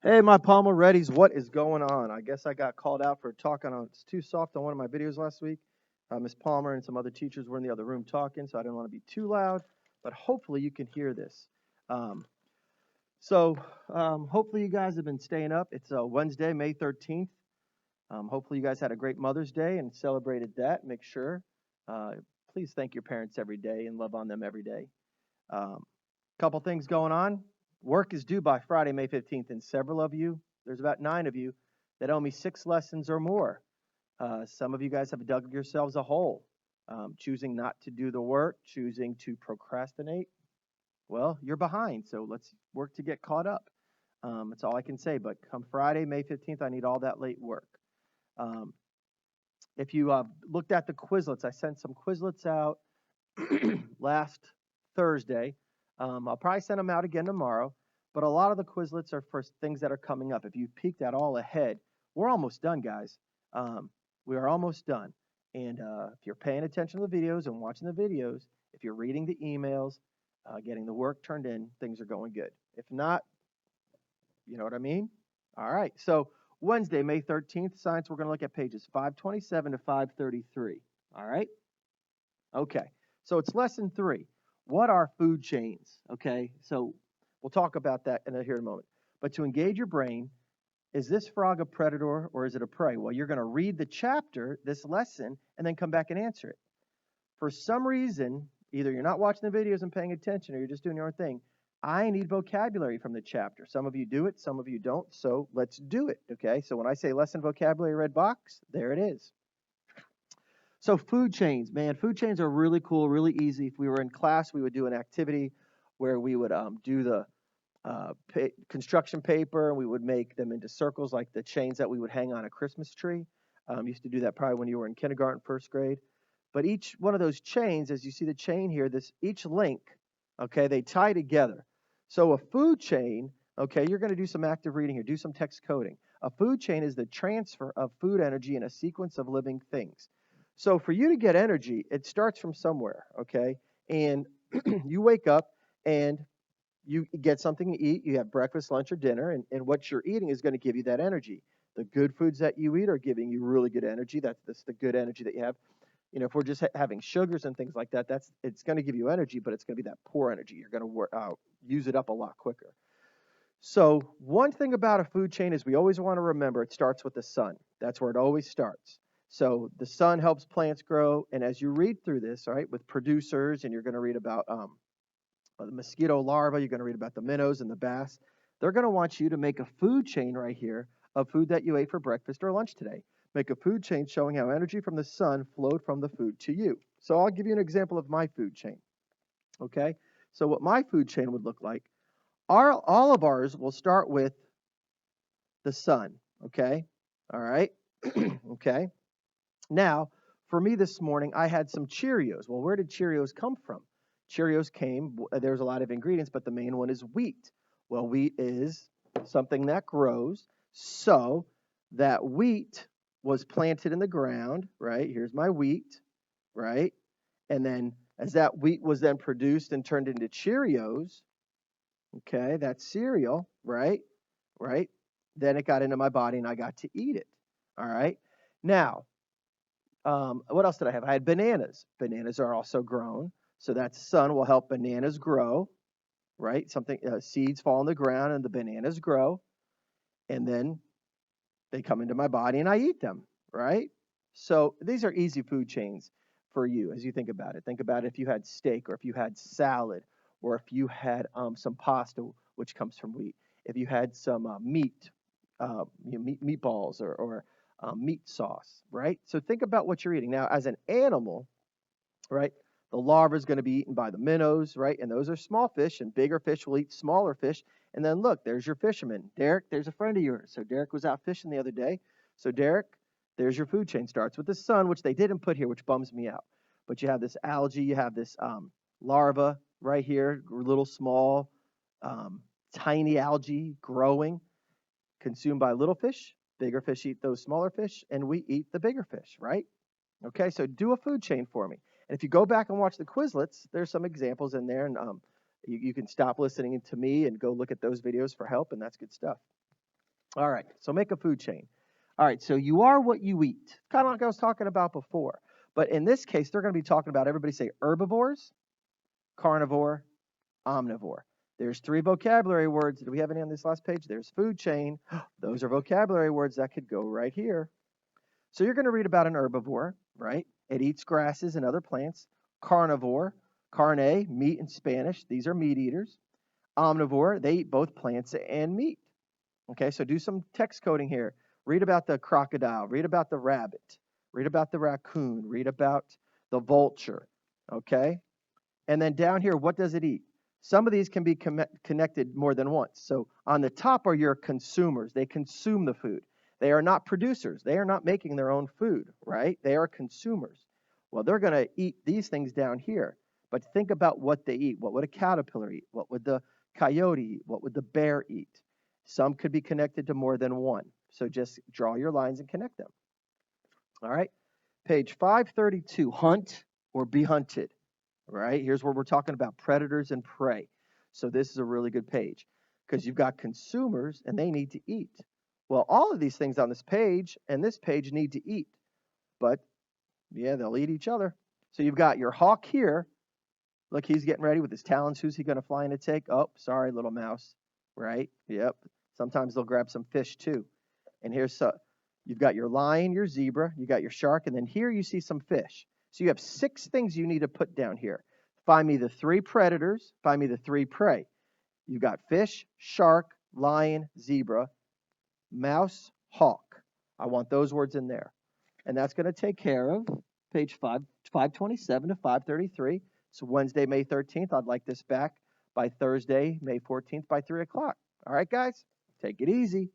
Hey, my Palmerettis, what is going on? I guess I got called out for talking on It's Too Soft on one of my videos last week. Miss Palmer and some other teachers were in the other room talking, so I didn't want to be too loud, but hopefully you can hear this. Um, hopefully you guys have been staying up. It's Wednesday, May 13th. Hopefully you guys had a great Mother's Day and celebrated that. Make sure. Uh, please thank your parents every day and love on them every day. Um, Couple things going on. Work is due by Friday, May 15th, and several of you, there's about 9 of you, that owe me 6 lessons or more. Some of you guys have dug yourselves a hole, choosing not to do the work, choosing to procrastinate. Well, you're behind, so let's work to get caught up. That's all I can say. But come Friday, May 15th, I need all that late work. Um, if you looked at the Quizlets, I sent some Quizlets out last Thursday. I'll probably send them out again tomorrow, but a lot of the Quizlets are for things that are coming up. If you peeked at all ahead, we're almost done, guys. We are almost done. And if you're paying attention to the videos and watching the videos, if you're reading the emails, getting the work turned in, things are going good. If not, you know what I mean? All right. So Wednesday, May 13th, science, we're going to look at pages 527 to 533. All right? Okay. So it's lesson 3. What are food chains? Okay. So we'll talk about that here in a moment. But to engage your brain, is this frog a predator or is it a prey? Well, you're going to read the chapter, this lesson, and then come back and answer it. For some reason, either you're not watching the videos and paying attention or you're just doing your own thing. I need vocabulary from the chapter. Some of you do it, some of you don't. So let's do it. Okay. So when I say lesson vocabulary red box, there it is. So food chains, man, food chains are really cool, really easy. If we were in class, we would do an activity where we would do the construction paper, and we would make them into circles like the chains that we would hang on a Christmas tree. Used to do that probably when you were in kindergarten, first grade. But each one of those chains, as you see the chain here, each link, okay, they tie together. So a food chain, okay, you're going to do some active reading here, do some text coding. A food chain is the transfer of food energy in a sequence of living things. So for you to get energy, it starts from somewhere, okay? And you wake up and you get something to eat. You have breakfast, lunch, or dinner, and what you're eating is going to give you that energy. The good foods that you eat are giving you really good energy. That's the good energy that you have. You know, if we're just having sugars and things like that, it's going to give you energy, but it's going to be that poor energy. You're going to use it up a lot quicker. So one thing about a food chain is we always want to remember it starts with the sun. That's where it always starts. So the sun helps plants grow, and as you read through this, all right, with producers, and you're going to read about the mosquito larvae, you're going to read about the minnows and the bass. They're going to want you to make a food chain right here of food that you ate for breakfast or lunch today. Make a food chain showing how energy from the sun flowed from the food to you. So I'll give you an example of my food chain. Okay? So what my food chain would look like, all of ours will start with the sun. Okay? All right? Okay? Now, for me this morning, I had some Cheerios. Well, where did Cheerios come from? Cheerios there's a lot of ingredients, but the main one is wheat. Well, wheat is something that grows. So that wheat was planted in the ground, right? Here's my wheat, right? And then as that wheat was then produced and turned into Cheerios, okay, that's cereal, right? Right? Then it got into my body and I got to eat it. All right. Now, what else did I have? I had bananas. Bananas are also grown. So that sun will help bananas grow, right? Seeds fall on the ground and the bananas grow. And then they come into my body and I eat them, right? So these are easy food chains for you as you think about it. Think about if you had steak or if you had salad or if you had some pasta, which comes from wheat. If you had some meat, meatballs or meat sauce, right? So think about what you're eating. Now, as an animal, right, the larva is going to be eaten by the minnows, right? And those are small fish, and bigger fish will eat smaller fish. And then look, there's your fisherman. Derek, there's a friend of yours. So Derek was out fishing the other day. So Derek, there's your food chain. Starts with the sun, which they didn't put here, which bums me out. But you have this algae, you have this larva right here, little small, tiny algae growing, consumed by little fish. Bigger fish eat those smaller fish, and we eat the bigger fish, right? Okay, so do a food chain for me. And if you go back and watch the Quizlets, there's some examples in there, and you can stop listening to me and go look at those videos for help, and that's good stuff. All right, so make a food chain. All right, so you are what you eat. Kind of like I was talking about before. But in this case, they're going to be talking about, everybody say herbivores, carnivore, omnivore. There's 3 vocabulary words. Do we have any on this last page? There's food chain. Those are vocabulary words that could go right here. So you're going to read about an herbivore, right? It eats grasses and other plants. Carnivore, carne, meat in Spanish. These are meat eaters. Omnivore, they eat both plants and meat. Okay, so do some text coding here. Read about the crocodile. Read about the rabbit. Read about the raccoon. Read about the vulture. Okay? And then down here, what does it eat? Some of these can be connected more than once. So on the top are your consumers. They consume the food. They are not producers. They are not making their own food, right? They are consumers. Well, they're going to eat these things down here. But think about what they eat. What would a caterpillar eat? What would the coyote eat? What would the bear eat? Some could be connected to more than one. So just draw your lines and connect them. All right. Page 532, hunt or be hunted. Right? Here's where we're talking about predators and prey. So this is a really good page because you've got consumers and they need to eat. Well, all of these things on this page and this page need to eat. But yeah, they'll eat each other. So you've got your hawk here. Look, he's getting ready with his talons. Who's he going to fly in and take? Oh, sorry, little mouse. Right? Yep. Sometimes they'll grab some fish too. And here's you've got your lion, your zebra, you got your shark, and then here you see some fish. So you have 6 things you need to put down here. Find me the 3 predators, find me the 3 prey. You've got fish, shark, lion, zebra, mouse, hawk. I want those words in there. And that's going to take care of page 527 to 533. It's Wednesday, May 13th. I'd like this back by Thursday, May 14th by 3 o'clock. All right, guys, take it easy.